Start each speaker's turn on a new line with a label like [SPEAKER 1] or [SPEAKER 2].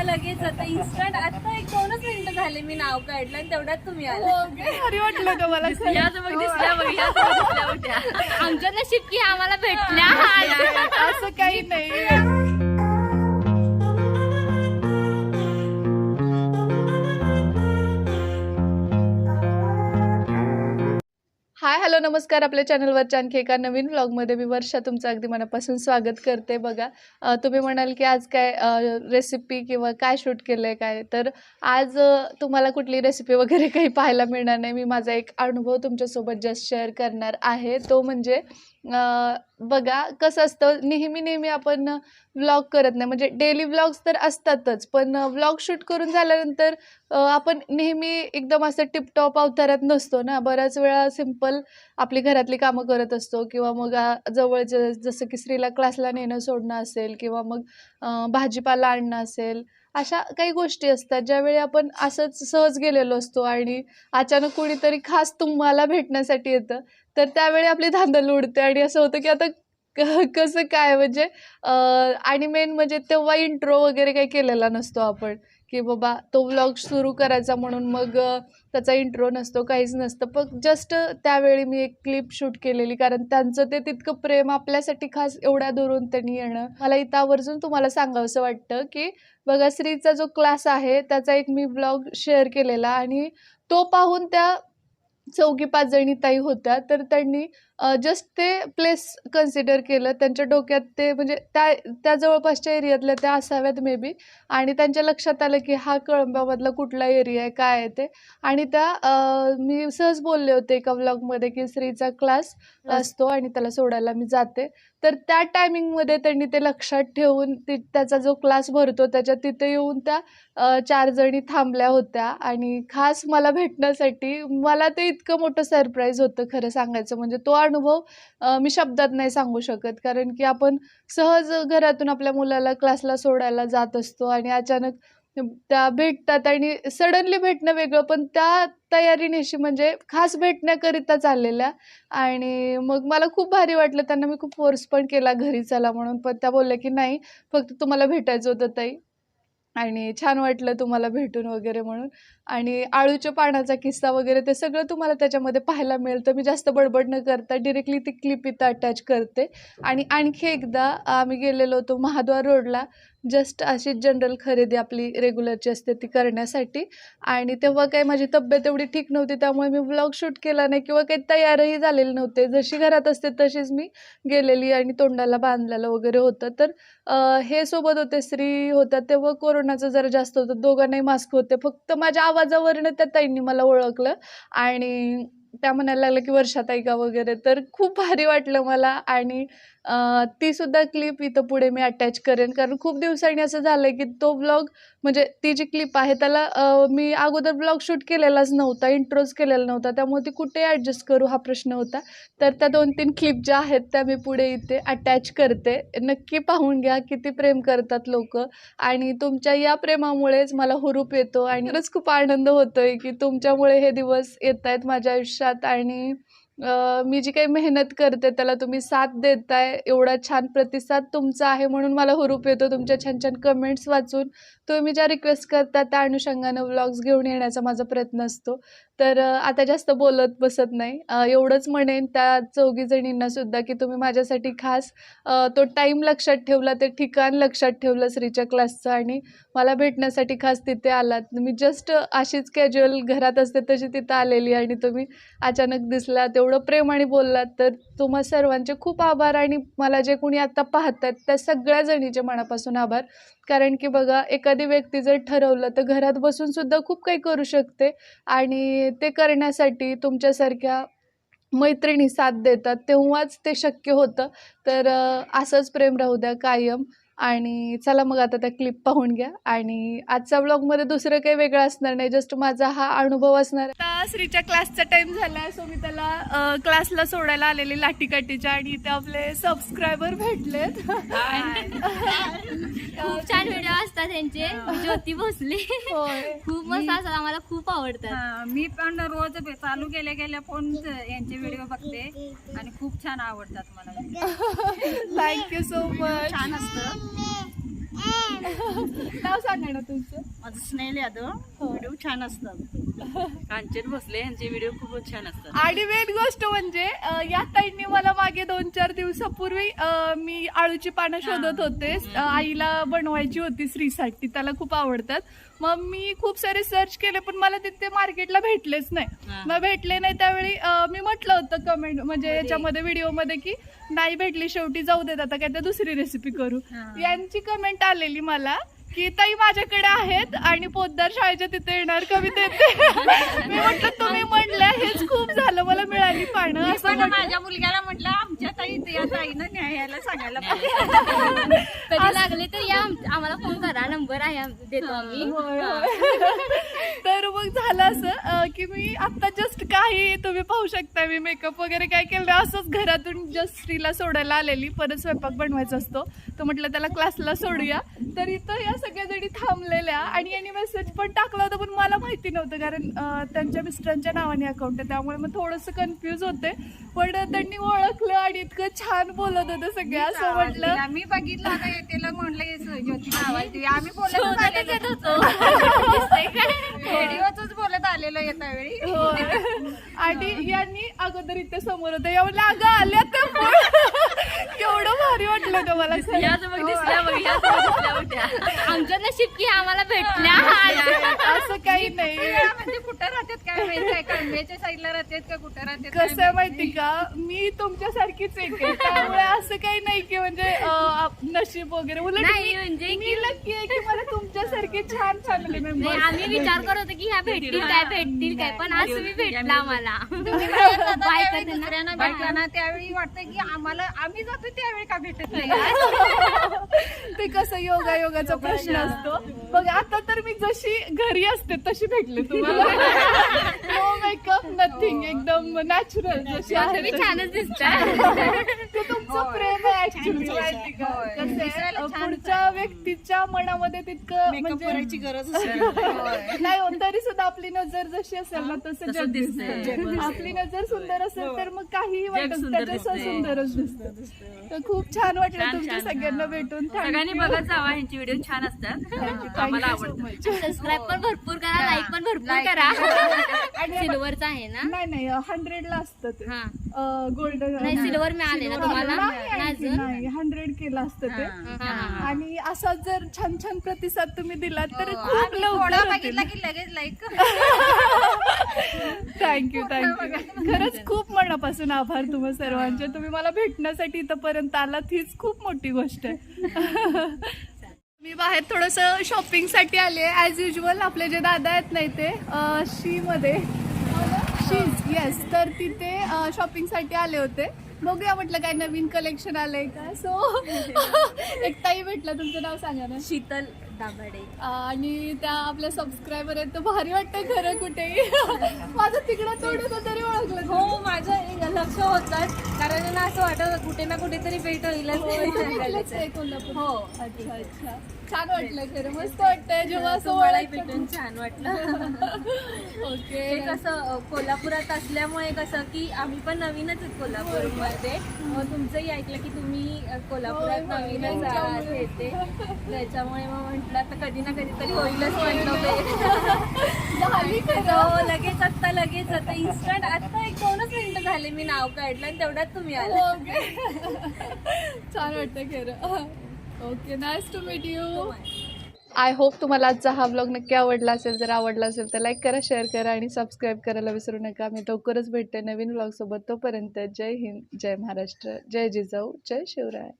[SPEAKER 1] लगेच आता इन्स्टंट आता 1-2 मिनिटं झाले मी नाव काढलं आणि तेवढ्यात तुम्ही आला.
[SPEAKER 2] भारी वाटलं का मला
[SPEAKER 1] आमचं नशीब की आम्हाला भेटल्या.
[SPEAKER 2] असं काही नाही. हाय हॅलो नमस्कार. आपल्या चॅनलवरच्या आणखी एका नवीन व्लॉगमध्ये मी वर्षा तुमचं अगदी मनापासून स्वागत करते. बघा तुम्ही म्हणाल की आज काय रेसिपी किंवा काय शूट केलं आहे काय, तर आज तुम्हाला कुठली रेसिपी वगैरे काही पाहायला मिळणार नाही. मी माझा एक अनुभव तुमच्यासोबत जस्ट शेअर करणार आहे. तो म्हणजे बघा कसं असतं, नेहमी आपण व्लॉग करत नाही, म्हणजे डेली व्लॉग्स तर असतातच, पण व्लॉग शूट करून झाल्यानंतर आपण नेहमी एकदम असं टिपटॉप अवतारात नसतो ना. बऱ्याच वेळा सिंपल आपली घरातली कामं करत असतो किंवा मग जवळचं जसं की स्त्रीला क्लासला नेणं सोडणं असेल किंवा मग भाजीपाला आणणं असेल, अशा काही गोष्टी असतात ज्यावेळी आपण असंच सहज गेलेलो असतो आणि अचानक कोणीतरी खास तुम्हाला भेटण्यासाठी येतं, तर त्यावेळी आपली धांदल उडते आणि असं होतं की आता कसं काय, म्हणजे आणि मेन म्हणजे तेव्हा इंट्रो वगैरे काही केलेला नसतो आपण, की बाबा तो व्लॉग सुरू करायचा म्हणून मग त्याचा इंट्रो नसतो, काहीच नसतं. पण जस्ट त्यावेळी मी एक क्लिप शूट केलेली, कारण त्यांचं ते तितकं प्रेम आपल्यासाठी खास एवढ्या दुरून त्यांनी येणं मला इथं आवर्जून तुम्हाला सांगावंसं वाटतं. की बघा श्रीचा जो क्लास आहे त्याचा एक मी व्लॉग शेअर केलेला आणि तो पाहून त्या 4-5 जणी ताई होत्या, तर त्यांनी जस्ट ते प्लेस कन्सिडर केलं. त्यांच्या डोक्यात ते म्हणजे त्या जवळपासच्या एरियातल्या त्या असाव्यात मे बी, आणि त्यांच्या लक्षात आलं की हा कळंबामधला कुठला एरिया आहे, काय आहे ते. आणि त्या मी सहज बोलले होते एका व्लॉगमध्ये की श्रीचा क्लास असतो आणि त्याला सोडायला मी जाते, तर त्या टायमिंगमध्ये त्यांनी ते लक्षात ठेवून त्याचा जो क्लास भरतो त्याच्या तिथे येऊन त्या 4 जणी थांबल्या होत्या आणि खास मला भेटण्यासाठी. मला ते इतकं मोठं सरप्राईज होतं खरं सांगायचं म्हणजे. तो अनुभव मी शब्दात नाही सांगू शकत, कारण की आपण सहज घरातून आपल्या मुलाला क्लासला सोडायला जात असतो आणि अचानक त्या भेटतात आणि सडनली भेटणं वेगळं, पण त्या तयारीनिशी म्हणजे खास भेटण्याकरिता चाललेल्या. आणि मग मला खूप भारी वाटलं. त्यांना मी खूप फोर्स पण केला घरी चला म्हणून, पण त्या बोलल्या की नाही, फक्त तुम्हाला भेटायचं होतं ताई आणि छान वाटलं तुम्हाला भेटून वगैरे म्हणून. आणि आळूच्या पानाचा किस्सा वगैरे ते सगळं तुम्हाला त्याच्यामध्ये पाहायला मिळतं. मी जास्त बडबड न करता डिरेक्टली ती क्लिप इथं अटॅच करते. आणि आणखी एकदा आम्ही गेलेलो होतो महाद्वार रोडला, जस्ट अशीच जनरल खरेदी आपली रेग्युलरची असते ती करण्यासाठी. आणि तेव्हा काही माझी तब्येत एवढी ठीक नव्हती, त्यामुळे मी व्लॉग शूट केला नाही किंवा काही तयारही झालेले नव्हते. जशी घरात असते तशीच मी गेलेली आणि तोंडाला बांधलेलं वगैरे होतं. तर हे सोबत होते, श्री होता. तेव्हा कोरोनाचं जरा जास्त होतं, दोघांनाही मास्क होते. फक्त माझ्या आवाजावरनं त्या ताईंनी मला ओळखलं आणि त्या म्हणायला लागल्या की वर्षा ताई का वगैरे. तर खूप भारी वाटलं मला. आणि ती सुद्धा क्लिप इथं पुढे मी अटॅच करेन, कारण खूप दिवसांनी असं झालं की तो व्लॉग म्हणजे ती जी क्लिप आहे त्याला मी अगोदर व्लॉग शूट केलेलाच नव्हता, इंट्रोज केलेला नव्हता, त्यामुळे ती कुठे ॲडजस्ट करू हा प्रश्न होता. तर त्या 2-3 क्लिप ज्या आहेत त्या मी पुढे इथे अटॅच करते. नक्की पाहून घ्या किती प्रेम करतात लोक, आणि तुमच्या या प्रेमामुळेच मला हुरूप येतो आणि खरंच खूप आनंद होतोय की तुमच्यामुळे हे दिवस येत आहेत माझ्या आयुष्यात. आणि मी जी काही मेहनत करते त्याला तुम्ही साथ देताय, एवढा छान प्रतिसाद तुमचा आहे म्हणून मला हुरूप येतो. तुमच्या छान छान कमेंट्स वाचून तुम्ही ज्या रिक्वेस्ट करता त्या अनुषंगानं व्लॉग्स घेऊन येण्याचा माझा प्रयत्न असतो. तर आता जास्त बोलत बसत नाही, एवढंच म्हणेन त्या 4 जणींना सुद्धा की तुम्ही माझ्यासाठी खास तो टाईम लक्षात ठेवला, ते ठिकाण लक्षात ठेवलं श्रीच्या क्लासचं आणि मला भेटण्यासाठी खास तिथे आलात. मी जस्ट अशीच कॅज्युअल घरात असते तशी तिथं आलेली आणि तुम्ही अचानक दिसलात, एवढं प्रेमाने बोललात, तर तुम्हा सर्वांचे खूप आभार. आणि मला जे कोणी आता पाहतात त्या सगळ्या जणीचे मनापासून आभार, कारण की बघा एखादी व्यक्ती जर ठरवलं तर घरात बसून सुद्धा खूप काही करू शकते आणि ते करण्यासाठी तुमच्यासारख्या मैत्रिणी साथ देतात, तेव्हाच ते शक्य होतं. तर असंच प्रेम राहू द्या कायम. आणि चला मग आता त्या क्लिप पाहून घ्या. आणि आजच्या व्लॉगमध्ये दुसरं काही वेगळं असणार नाही, जस्ट माझा हा अनुभव असणार. आता श्रीच्या क्लासचा टाइम झाला, सो मी त्याला क्लासला सोडायला आलेली लाठीकाठीच्या, आणि इथे आपले सबस्क्रायबर भेटलेत.
[SPEAKER 1] खूप छान व्हिडिओ असतात त्यांचे, ज्योती भोसले खूप मस्त असतात, आम्हाला खूप आवडतात.
[SPEAKER 3] मी पण रोज चालू गेल्या फोन यांचे व्हिडिओ बघते आणि खूप छान आवडतात मला.
[SPEAKER 2] Thank you so much.
[SPEAKER 3] छान असतं.
[SPEAKER 2] नाव सांगा ना तुमचं.
[SPEAKER 3] माझं स्नेहल यादव. व्हिडिओ छान असतात. कांचन भोसले यांचे व्हिडिओ खूप छान असतात.
[SPEAKER 2] आणि मेन गोष्ट म्हणजे या ताईंनी मला मागे 2-4 दिवसापूर्वी मी आळूची पानं शोधत होते. आईला बनवायची होती श्रीसाठी, त्याला खूप आवडतात. मग मी खूप सारे सर्च केले पण मला तिथे मार्केटला भेटलेच नाही. मग भेटले नाही त्यावेळी मी म्हटलं होतं कमेंट म्हणजे याच्यामध्ये व्हिडिओमध्ये की नाही भेटली शेवटी जाऊ देत, आता काय तर दुसरी रेसिपी करू. यांची कमेंट आलेली मला की ताई माझ्याकडे आहेत आणि पोद्दार शाळेच्या तिथे येणार कमी देते. मी म्हटलं तुम्ही म्हणल्या हेच खूप झालं, मला मिळाली पानं. असं
[SPEAKER 3] पण माझ्या मुलग्याला म्हटलं आमच्या ताईनं न्यायला सांगायला पाहिजे.
[SPEAKER 1] कधी लागले तर या आम्हाला फोन करा, नंबर आहे देतो आम्ही.
[SPEAKER 2] तर मग झालं असं की मी आता जस्ट काही तुम्ही पाहू शकता मी मेकअप वगैरे काय केलं असंच घरातून जस्ट श्रीला सोडायला आलेली. परत स्वयंपाक बनवायचा असतो तर म्हटलं त्याला क्लासला सोडूया. तर इथं या सगळ्या जणी थांबलेल्या आणि यांनी मेसेज पण टाकला होता पण मला माहिती नव्हतं कारण त्यांच्या मिस्टरांच्या नावाने अकाउंट आहे त्यामुळे मग थोडंसं कन्फ्यूज होते. पण त्यांनी ओळखलं आणि इतकं छान बोलत होतं सगळे. असं म्हटलं
[SPEAKER 3] आम्ही बघितलं आता त्याला म्हणलं ज्योती आवाज आम्ही बोलत व्हिडिओच बोलत आलेलो येत्या वेळी.
[SPEAKER 2] आणि यांनी अगोदर इथे समोर होतं एवढं अगं आल्या तर एवढं भारी वाटलं होतं मला.
[SPEAKER 1] आमचं नशीब की आम्हाला भेटल्या.
[SPEAKER 2] असं काही नाही.
[SPEAKER 3] म्हणजे कुठं राहतात काय माहिती, कणवेच्या साईडला राहतात का कुठं राहतात.
[SPEAKER 2] कसं आहे माहिती का मी तुमच्यासारखीच एक आहे त्यामुळे असं काही नाही की म्हणजे नशीब वगैरे. उलट
[SPEAKER 1] म्हणजे
[SPEAKER 2] मी लकी आहे की मला तुमच्यासारखे छान फॅमिली मेंबर.
[SPEAKER 1] आम्ही विचार करत होतो की ह्या भेटतील काय पण आज तुम्ही भेटला आम्हाला.
[SPEAKER 3] दुसऱ्यांना भेटताना त्यावेळी वाटतं की आम्हाला आम्ही जातो त्यावेळी का भेटत नाही.
[SPEAKER 2] ते कसं योगाचा प्रश्न असतो. बघ आता तर मी जशी घरी असते तशी भेटले तुम्हाला. नो मेकअप नथिंग, एकदम नॅचरल जशी आहे.
[SPEAKER 1] तुम्ही छानच दिसताय.
[SPEAKER 2] ते तुमचं प्रेम आहे ऍक्च्युली माहिती का. कसं आहे, पुढच्या व्यक्तीच्या मनामध्ये तितकं म्हणजे
[SPEAKER 3] करायची गरज
[SPEAKER 2] नाही हो, तरी सुद्धा आपली नजर जशी असेल ना तसं जग दिसतं. आपली नजर सुंदर असेल तर मग काहीही वाटत त्याच्यासह सुंदरच दिसतं. तर खूप छान वाटलं तुमच्या सगळ्यांना भेटून.
[SPEAKER 3] सगळ्यांनी बघत जावा, ह्यांचे व्हिडिओ छान असतात. आम्हाला आवडतं.
[SPEAKER 1] सबस्क्राईब पण भरपूर करा, लाईक पण भरपूर करा. सिल्वरचा आहे ना.
[SPEAKER 2] नाही 100ला असतं ते गोल्डन.
[SPEAKER 1] नाही सिल्वर मिळाले ना तुम्हाला.
[SPEAKER 2] नाही 100 केलं असतं ते. आणि असा जर छान छान प्रतिसाद तुम्ही दिलात तर खूप लवकर
[SPEAKER 3] बघितला की लगेच लाईक.
[SPEAKER 2] थँक्यू खरंच खूप मनापासून आभार तुम्हा सर्वांचे. तुम्ही मला भेटण्यासाठी इथपर्यंत आलात हीच खूप मोठी गोष्ट आहे. मी बाहेर थोडस शॉपिंग साठी आले ऍज युजल. आपले जे दादा आहेत नाही ते शीमध्ये येस, तर तिथे शॉपिंग साठी आले होते. बघूया म्हटलं काय नवीन कलेक्शन आलंय का. सो एक ताई भेटला, तुमचं नाव सांगा ना.
[SPEAKER 1] शीतल दाभाडे.
[SPEAKER 2] आणि त्या आपल्या सबस्क्रायबर आहेत. तर भारी वाटतंय खरं कुठेही. माझं तिकडं तोडून तरी ओळखलं.
[SPEAKER 1] हो माझं लक्ष होतं कारण असं वाटत कुठे ना कुठेतरी भेट होईल.
[SPEAKER 2] कोल्हापूर. हो अच्छा छान वाटलं खरं, मस्त वाटतंय जेव्हा असं
[SPEAKER 1] भेटून छान वाटलं.
[SPEAKER 2] ओके.
[SPEAKER 1] कसं कोल्हापुरात असल्यामुळे कसं की आम्ही पण नवीनच आहेत कोल्हापूरमध्ये. तुमचंही ऐकलं की तुम्ही कोल्हापुरात नवीनच आहात येते, त्याच्यामुळे मग म्हटलं आता कधी ना कधीतरी होईलच म्हटलं.
[SPEAKER 2] झाली खरं.
[SPEAKER 1] हो लगेच आता इन्स्टंट आता 1-2 मिनिटं झाले मी नाव काढलं आणि तेवढ्यात तुम्ही आले.
[SPEAKER 2] छान वाटतं खरं. Okay, nice to meet you. I hope तुम्हाला आजचा हा व्लॉग नक्की आवडला असेल. जर आवडला असेल तर लाईक करा, शेअर करा आणि सबस्क्राईब करायला विसरू नका. मी लवकरच भेटते नवीन व्लॉग सोबत. तोपर्यंत जय हिंद, जय महाराष्ट्र, जय जिजाऊ, जय शिवराय.